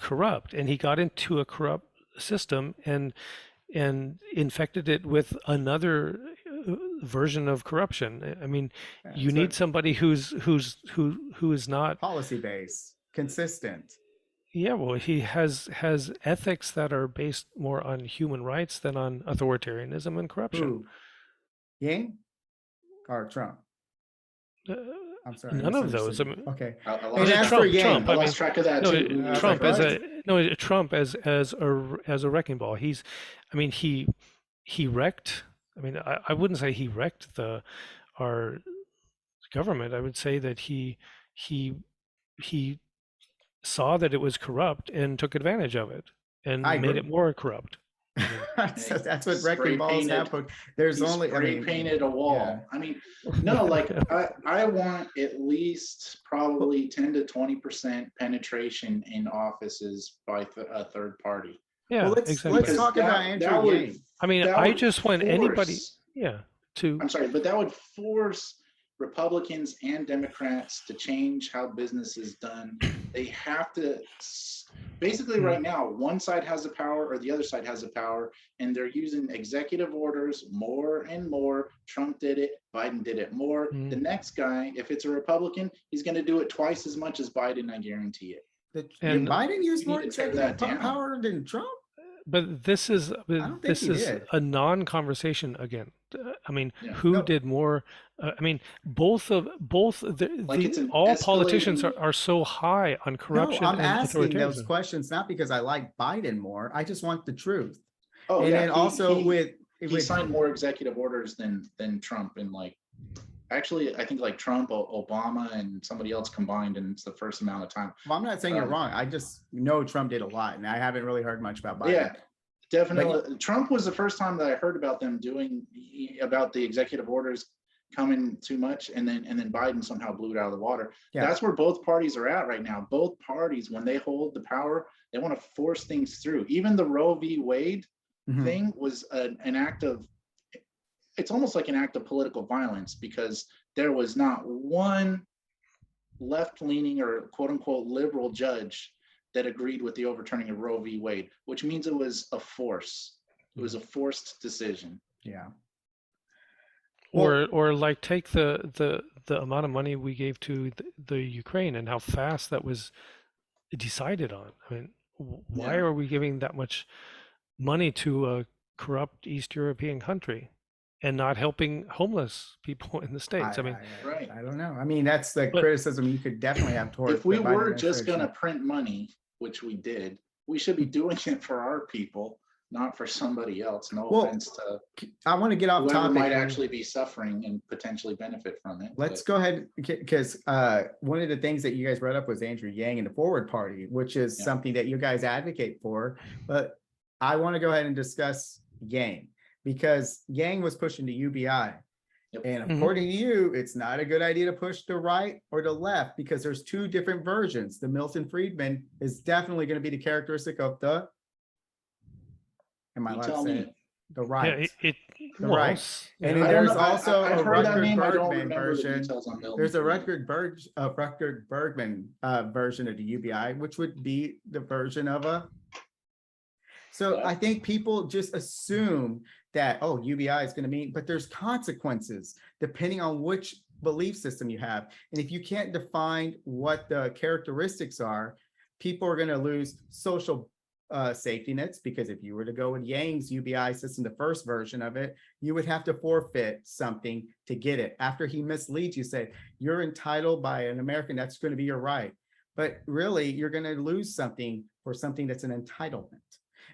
corrupt, and he got into a corrupt system and infected it with another version of corruption. I mean, you It's need a somebody who is not. policy base, consistent. Yeah, well, he has ethics that are based more on human rights than on authoritarianism and corruption. Who? Yang or Trump? Uh, I'm sorry, I None of those. I misunderstood you. mean, Okay. I And lost, as Trump, for Yang, Trump. I I mean, lost track of that no, too. Who was Trump like, as right? Trump as a wrecking ball. I mean, he wrecked. I mean, I wouldn't say he wrecked our government. I would say that he he saw that it was corrupt and took advantage of it and I made agree. it more corrupt. I mean, That's what spray wrecking balls painted. happen. There's He only, I spray mean, painted a wall. yeah. I mean, no, like I want at least probably 10 to 20% penetration in offices by a third party. yeah, Well, let's exactly. Because talk about that Andrew would Yang. I mean, that I would just want anybody, force, yeah, to I'm sorry, but that would force Republicans and Democrats to change how business is done. They have to basically right now, one side has the power or the other side has the power, and they're using executive orders more and more. Trump did it, Biden did it more. The next guy, if it's a Republican, he's going to do it twice as much as Biden, I guarantee it. Did And Biden use we more need to tear executive that down. power than Trump? but this is don't think he did. a non-conversation again. I mean, Yeah. who No. did more? I mean, both Like it's an all politicians escalating. are so high on No, corruption I'm and asking those authoritarianism. questions not because I like Biden more. I just want the truth. Oh And yeah, then also with he signed more executive orders than Trump, and like actually I think like Trump, Obama, and somebody else combined, and it's the first amount of time. well, I'm not saying you're wrong. I just know Trump did a lot, and I haven't really heard much about Biden. Yeah, definitely. Trump was the first time that I heard about them doing about the executive orders coming too much, and then Biden somehow blew it out of the water. Yeah. That's where both parties are at right now. Both parties, when they hold the power, they want to force things through. Even the Roe v. Wade Mhm. thing was an act of, it's almost like an act of political violence, because there was not one left-leaning or quote unquote liberal judge that agreed with the overturning of Roe v. Wade, which means it was a force. It was a forced decision. Yeah. Or like take the amount of money we gave to the Ukraine and how fast that was decided on. I mean, why Yeah. are we giving that much money to a corrupt East European country and not helping homeless people in the States? I mean, Right. I don't know. I mean, that's the But- criticism you could definitely have towards If we the Biden were just going to administration. print money, which we did, we should be doing it for our people, not for somebody else. No Well, offense to I want to get off whoever topic. might actually be suffering and potentially benefit from it. Let's but- go ahead, because one of the things that you guys brought up was Andrew Yang and the Forward Party, which is Yeah. something that you guys advocate for. But I want to go ahead and discuss Yang, because Yang was pushing the UBI. Yep. And Mhm. according to you, it's not a good idea to push the right or the left, because there's two different versions. The Milton Friedman is definitely going to be the characteristic of the, am I You allowed tell to say me. it? The yeah, right. the right. right. And I then don't there's know, also I've a heard that Rutger name. I don't Bergman remember the version. details on Milton There's a Friedman. Rutger Bergman version of the UBI, which would be the version of a. So Yeah. I think people just assume that, oh, UBI is going to mean, but there's consequences depending on which belief system you have. And if you can't define what the characteristics are, people are going to lose social safety nets, because if you were to go with Yang's UBI system, the first version of it, you would have to forfeit something to get it. After he misleads you, say you're entitled by an American, that's going to be your right. But really, you're going to lose something for something that's an entitlement.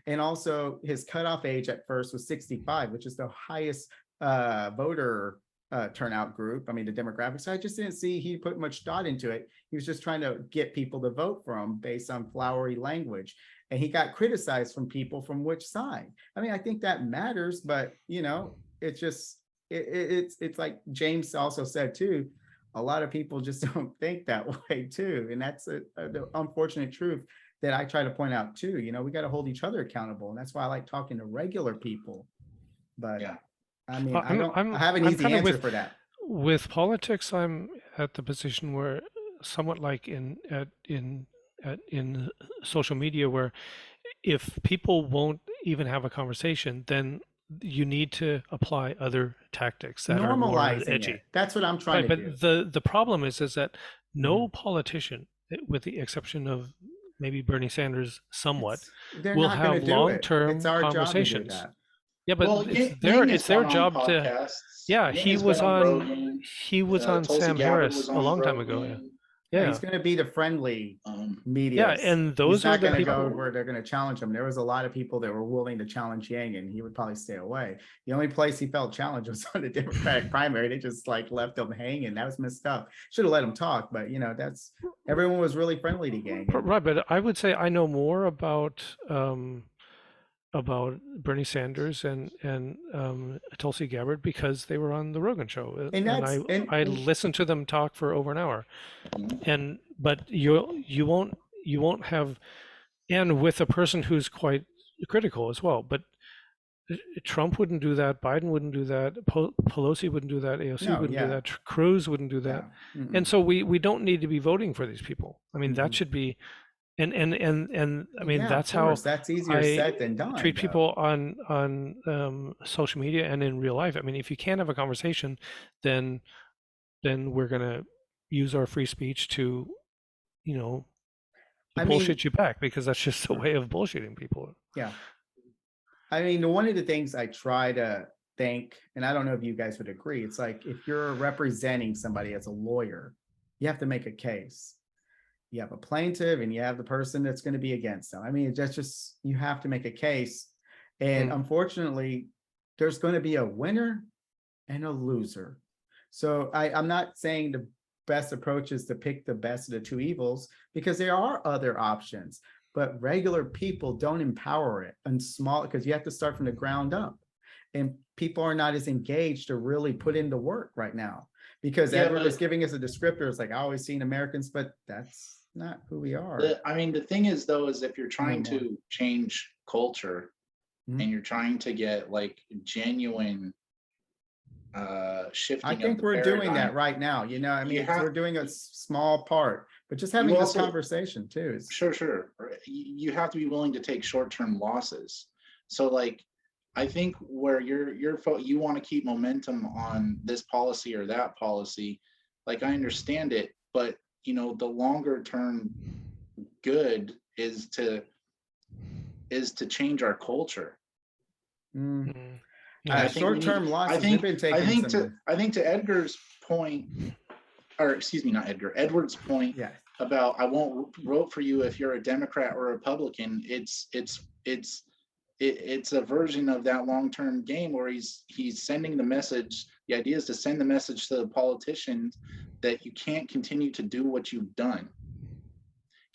And also, his cutoff age at first was 65, which is the highest voter turnout group. I mean, the demographics. So I just didn't see he put much thought into it. He was just trying to get people to vote for him based on flowery language. And he got criticized from people from which side. I mean, I think that matters, but you know, it's just it's like James also said too. A lot of people just don't think that way too, and that's the unfortunate truth that I try to point out too. You know, we got to hold each other accountable, and that's why I like talking to regular people. But yeah, I mean, I have an easy answer for that. With politics, I'm at the position where, somewhat like in social media, where if people won't even have a conversation, then you need to apply other tactics that are more edgy. It. That's what I'm trying to do. But the problem is that no politician, with the exception of maybe Bernie Sanders somewhat, will have long-term conversations. Yeah, but it's their job to. Yeah, he was on Sam Harris a long time ago. Yeah, he's going to be the friendly media. Yeah, and those are the people go where they're going to challenge him. There was a lot of people that were willing to challenge Yang, and he would probably stay away. The only place he felt challenged was on the Democratic primary. They just like left him hanging. That was messed up. Should have let him talk, but you know, that's everyone was really friendly to Yang. Right, but I would say I know more about Bernie Sanders and Tulsi Gabbard because they were on the Rogan show, and I listened to them talk for over an hour, but you won't have, and with a person who's quite critical as well. But Trump wouldn't do that, Biden wouldn't do that, Pelosi wouldn't do that, AOC wouldn't do that, Cruz wouldn't do that, and so we don't need to be voting for these people. I mean, that should be. And I mean, that's how that's easier said than done. Treat people on social media and in real life. I mean, if you can't have a conversation, then we're gonna use our free speech to, you know, bullshit you back, because that's just a way of bullshitting people. Yeah. I mean, one of the things I try to think, and I don't know if you guys would agree, it's like if you're representing somebody as a lawyer, you have to make a case. You have a plaintiff and you have the person that's going to be against them. I mean, that's just, you have to make a case. And unfortunately, there's going to be a winner and a loser. So I'm not saying the best approach is to pick the best of the two evils, because there are other options, but regular people don't empower it, and small, because you have to start from the ground up. And people are not as engaged to really put in the work right now, because Edward is giving us a descriptor. It's like, I always seen Americans, but that's not who we are. I mean, the thing is, though, is if you're trying to change culture and you're trying to get like genuine shifting, I think we're doing that right now. You know, I mean, we're doing a small part, but just having this conversation too. Sure. You have to be willing to take short-term losses. So like, I think where you want to keep momentum on this policy or that policy, like I understand it, but you know, the longer term good is to change our culture. Short-term losses. I think to Edgar's point, or excuse me, not Edgar, Edward's point about I won't vote for you if you're a Democrat or a Republican. It's a version of that long-term game where he's sending the message. The idea is to send the message to the politicians that you can't continue to do what you've done,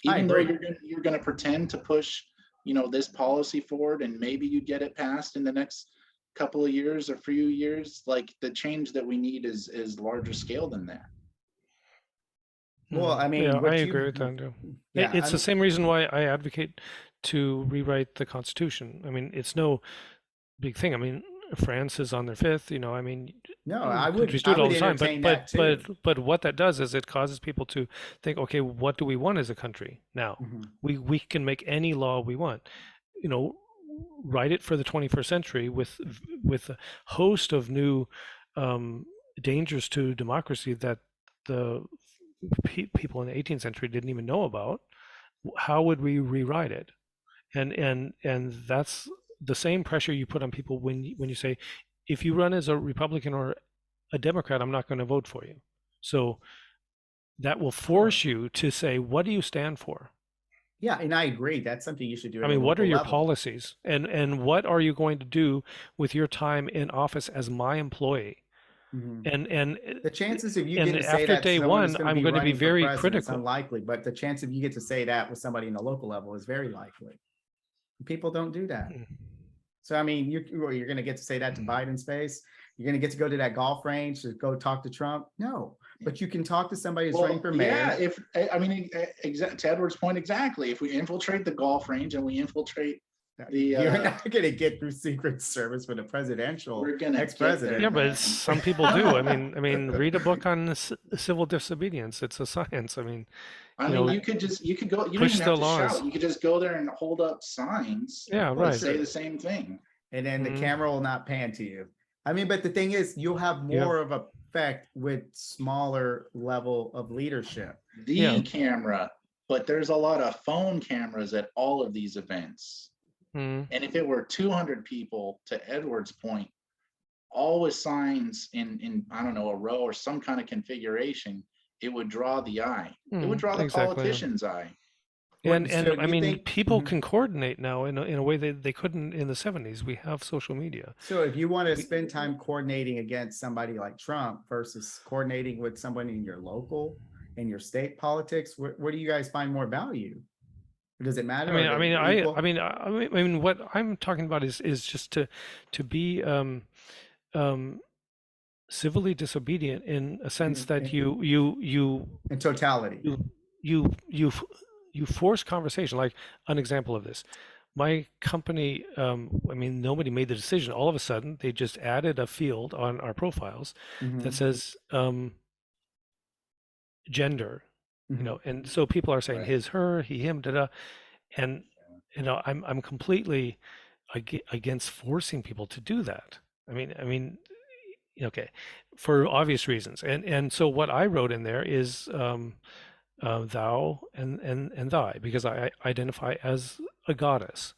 even though you're going to pretend to push, you know, this policy forward, and maybe you get it passed in the next couple of years or few years. Like, the change that we need is larger scale than that. Well, I mean, I agree with that too. It's the same reason why I advocate to rewrite the Constitution. I mean, it's no big thing. I mean, France is on their fifth. You know, I mean, I would do it all the time. But what that does is it causes people to think, okay, what do we want as a country now? We can make any law we want. You know, write it for the 21st century with a host of new dangers to democracy that the people in the 18th century didn't even know about. How would we rewrite it? and that's the same pressure you put on people when you say, if you run as a Republican or a Democrat, I'm not going to vote for you. So that will force you to say, what do you stand for? Yeah, and I agree. That's something you should do I at a mean, what are local your level. policies, and what are you going to do with your time in office as my employee? Mhm. And The chances of you and getting to say after that to day someone who's one, going to I'm be going to be running for very president is critical. unlikely, but the chance of you get to say that with somebody in the local level is very likely. People don't do that. So, I mean, you're going to get to say that to Biden's face. You're going to get to go to that golf range to go talk to Trump. No, but you can talk to somebody who's running for mayor. Yeah, to Edward's point, exactly. If we infiltrate the golf range and we infiltrate You're not going to get through Secret Service for the presidential we're gonna ex-president. Yeah, but man. some people do. I mean, read a book on civil disobedience. It's a science. I mean, you could go. You don't push even the have to laws. shout. You could just go there and hold up signs. Yeah, that right. say the same thing. And then the Mhm. camera will not pan to you. I mean, but the thing is, you'll have more of effect with smaller level of leadership. The camera, but there's a lot of phone cameras at all of these events. Mhm. And if it were 200 people, to Edward's point, all with signs in I don't know, a row or some kind of configuration, it would draw the eye. It would draw the politician's eye. And So I you mean, think- people can coordinate now in a way that they couldn't in the 70s. We have social media. So if you want to spend time coordinating against somebody like Trump versus coordinating with someone in your local and your state politics, where do you guys find more value? Does it matter? I mean, what I'm talking about is just to be civilly disobedient in a sense that you in totality. You force conversation. Like an example of this, my company, I mean, nobody made the decision. All of a sudden, they just added a field on our profiles that says gender, and so people are saying his, her, he, him, da da, and I'm completely against forcing people to do that. I mean, okay, for obvious reasons, and so what I wrote in there is thou and thy, because I identify as a goddess,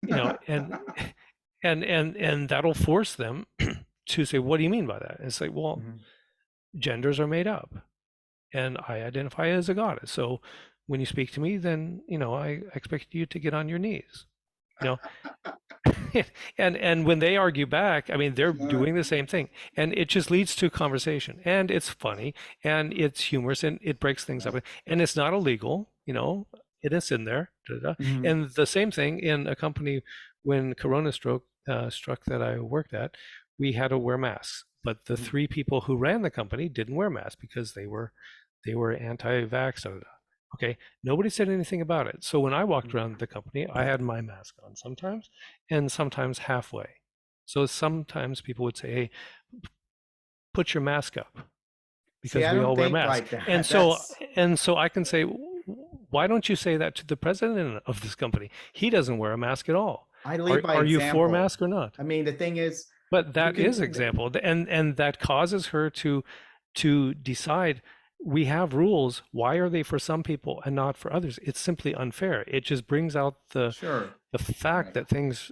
and and that'll force them to say, what do you mean by that? And it's like, well, genders are made up, and I identify as a goddess. So when you speak to me, then I expect you to get on your knees, and when they argue back, I mean, they're doing the same thing, and it just leads to conversation, and it's funny, and it's humorous, and it breaks things up, and it's not illegal, it is in there, and the same thing in a company when Corona struck that I worked at, we had to wear masks, but the three people who ran the company didn't wear masks because they were anti-vax. Okay, nobody said anything about it. So when I walked around the company, I had my mask on sometimes, and sometimes halfway. So sometimes people would say, "Hey, put your mask up," because we all wear masks. Like and so I can say, "Why don't you say that to the president of this company? He doesn't wear a mask at all. I lead by Are you example. for mask or not?" I mean, the thing is, but that is example, and that causes her to decide. We have rules. Why are they for some people and not for others? It's simply unfair. It just brings out the fact that things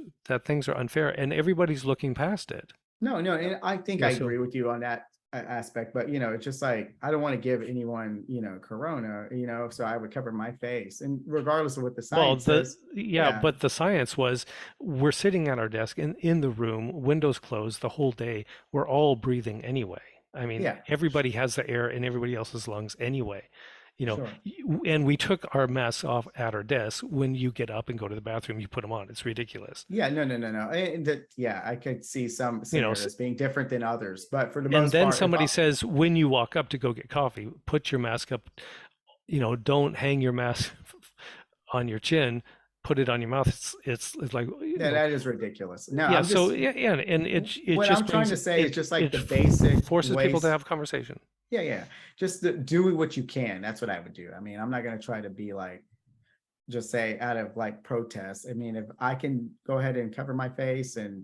are unfair, and everybody's looking past it. No, and I think I agree with you on that aspect, but it's just like, I don't want to give anyone corona, so I would cover my face, and regardless of what the science says. But the science was, we're sitting at our desk in the room, windows closed the whole day, we're all breathing anyway. I mean, everybody has the air in everybody else's lungs anyway, and we took our masks off at our desk. When you get up and go to the bathroom, you put them on. It's ridiculous. Yeah, no. And I could see some scenarios being different than others, but for the most part. And then somebody says, when you walk up to go get coffee, put your mask up, don't hang your mask on your chin, put it on your mouth. It's like, that is ridiculous. No, and it what just I'm trying to say is just like the basic forces people to have conversation. Yeah. Just do what you can. That's what I would do. I mean, I'm not going to try to be like, just say out of like protest. I mean, if I can go ahead and cover my face and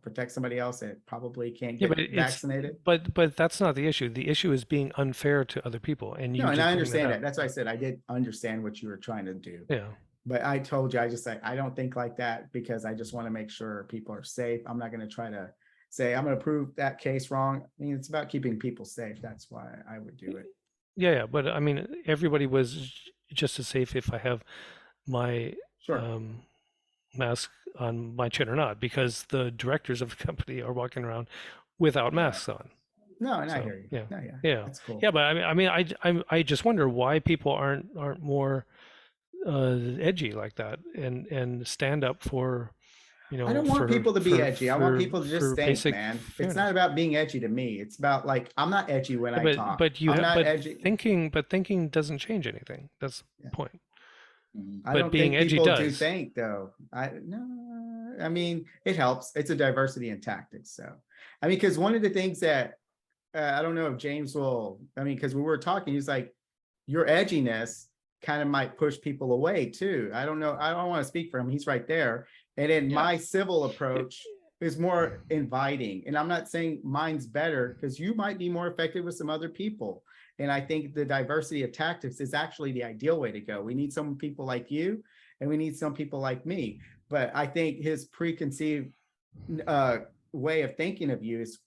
protect somebody else that probably can't get vaccinated. But that's not the issue. The issue is being unfair to other people. And I understand that. That's why I said I did understand what you were trying to do. Yeah. But I told you, I just like, I don't think like that because I just want to make sure people are safe. I'm not going to try to say, I'm going to prove that case wrong. I mean, it's about keeping people safe. That's why I would do it. Yeah, but I mean, everybody was just as safe if I have my Sure. mask on my chin or not, because the directors of the company are walking around without masks on. No, and I So hear you. yeah, No, yeah, yeah, that's cool. yeah. But I just wonder why people aren't more edgy like that and stand up for, I don't want people to be edgy. I want people to just for think, basic man. It's fairness. not about being edgy to me. It's about like, I'm not edgy when Yeah, I talk. but you I'm have not but edgy. thinking doesn't change anything. That's the Yeah. point. I But don't being think edgy people do does. think though. No, I mean, it helps. It's a diversity in tactics. So, I mean, because one of the things that I don't know if James will, I mean, because when we were talking, he's like, your edginess kind of might push people away too. I don't know. I don't want to speak for him. He's right there. And then Yeah. my civil approach is more inviting. And I'm not saying mine's better because you might be more effective with some other people. And I think the diversity of tactics is actually the ideal way to go. We need some people like you, and we need some people like me. But I think his preconceived way of thinking of you is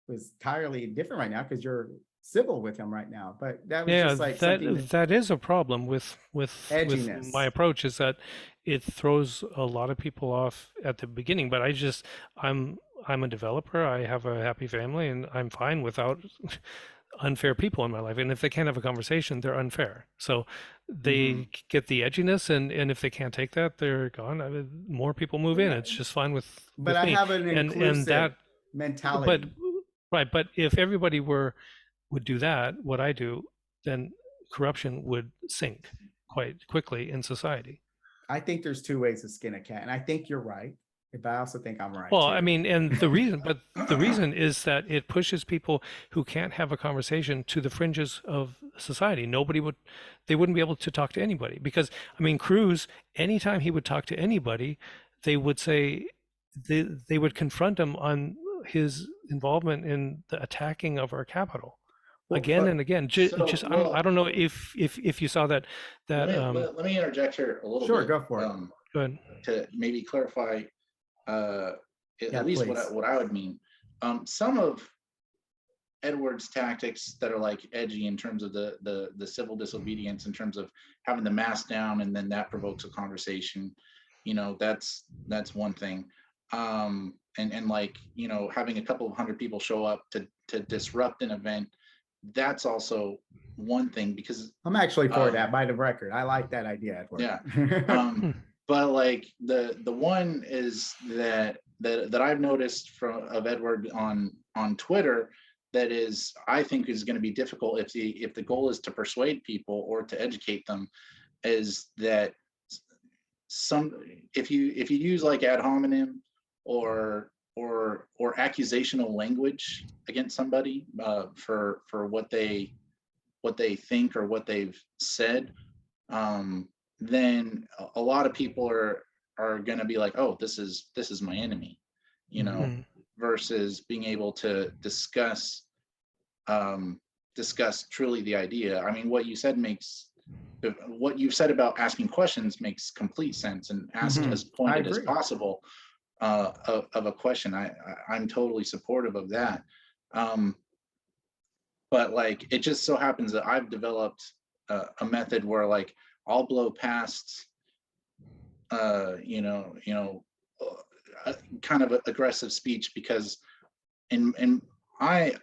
entirely different right now because you're civil with him right now. But that was Yeah, just like something that is a problem with edginess. my approach, is that it throws a lot of people off at the beginning. But I'm a developer. I have a happy family, and I'm fine without unfair people in my life. And if they can't have a conversation, they're unfair. So they get the edginess, and if they can't take that, they're gone. I mean, more people move in. It's just fine with But I me. have an And inclusive that, mentality. but if everybody would do that, what I do, then corruption would sink quite quickly in society. I think there's two ways to skin a cat, and I think you're right. But I also think I'm right. Well, too. I mean, and the reason is that it pushes people who can't have a conversation to the fringes of society. They wouldn't be able to talk to anybody, because, I mean, Cruz, anytime he would talk to anybody, they would say, they would confront him on his involvement in the attacking of our capital. Again and again. I don't know if you saw that. Let me interject here a little Sure, bit. go for it. Go ahead. To maybe clarify at least please. what I would mean. Some of Edward's tactics that are like edgy in terms of the civil disobedience, in terms of having the mask down, and then that provokes a conversation. That's one thing. And like, having a couple of hundred people show up to disrupt an event, that's also one thing, because I'm actually for that, by the record. I like that idea, Edward. Yeah. But like the one is that I've noticed of Edward on Twitter, that is, I think, is going to be difficult if the goal is to persuade people or to educate them, is that if you use like ad hominem or accusational language against somebody for what they think or what they've said, then a lot of people are going to be like, oh, this is my enemy, versus being able to discuss truly the idea. I mean, what you said about asking questions makes complete sense, and ask as pointed as possible of a question. I'm totally supportive of that. But like, it just so happens that I've developed a method where, like, I'll blow past kind of aggressive speech, because I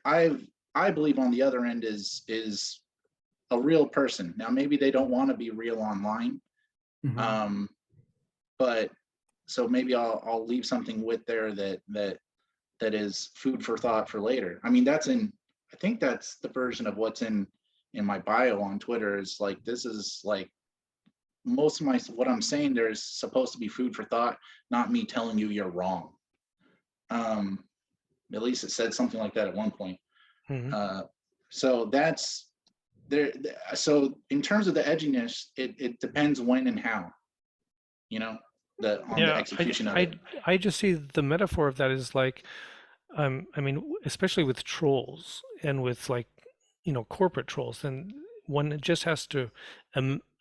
believe on the other end is a real person. Now, maybe they don't want to be real online, but so maybe I'll leave something with there that is food for thought for later. I mean, I think that's the version of what's in my bio on Twitter, is like, this is like, most of what I'm saying there is supposed to be food for thought, not me telling you you're wrong. At least it said something like that at one point. So that's there. So in terms of the edginess, it depends when and how, the execution of it. I just see the metaphor of that is like, I mean, especially with trolls and with, like, corporate trolls, and one just has to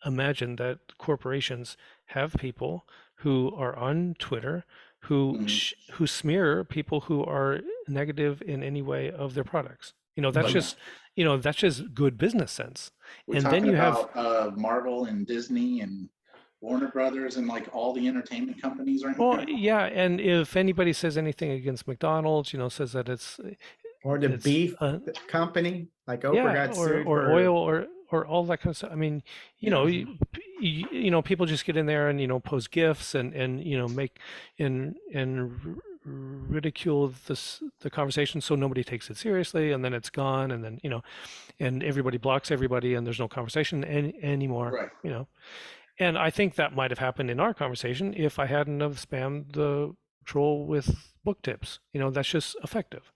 imagine that corporations have people who are on Twitter who who smear people who are negative in any way of their products. That's Like, just that's just good business sense. we're And then talking you have about Marvel and Disney and Warner Brothers and like all the entertainment companies right well, now. yeah, and if anybody says anything against McDonald's, says that Or the it's beef company, like Oprah yeah, got sued or for, oil or all that kind of stuff. I mean, Yeah. people just get in there and post gifs and make and ridicule the conversation so nobody takes it seriously, and then it's gone, and then and everybody blocks everybody, and there's no conversation anymore. Right. And I think that might have happened in our conversation if I hadn't have spammed the troll with book tips. That's just effective.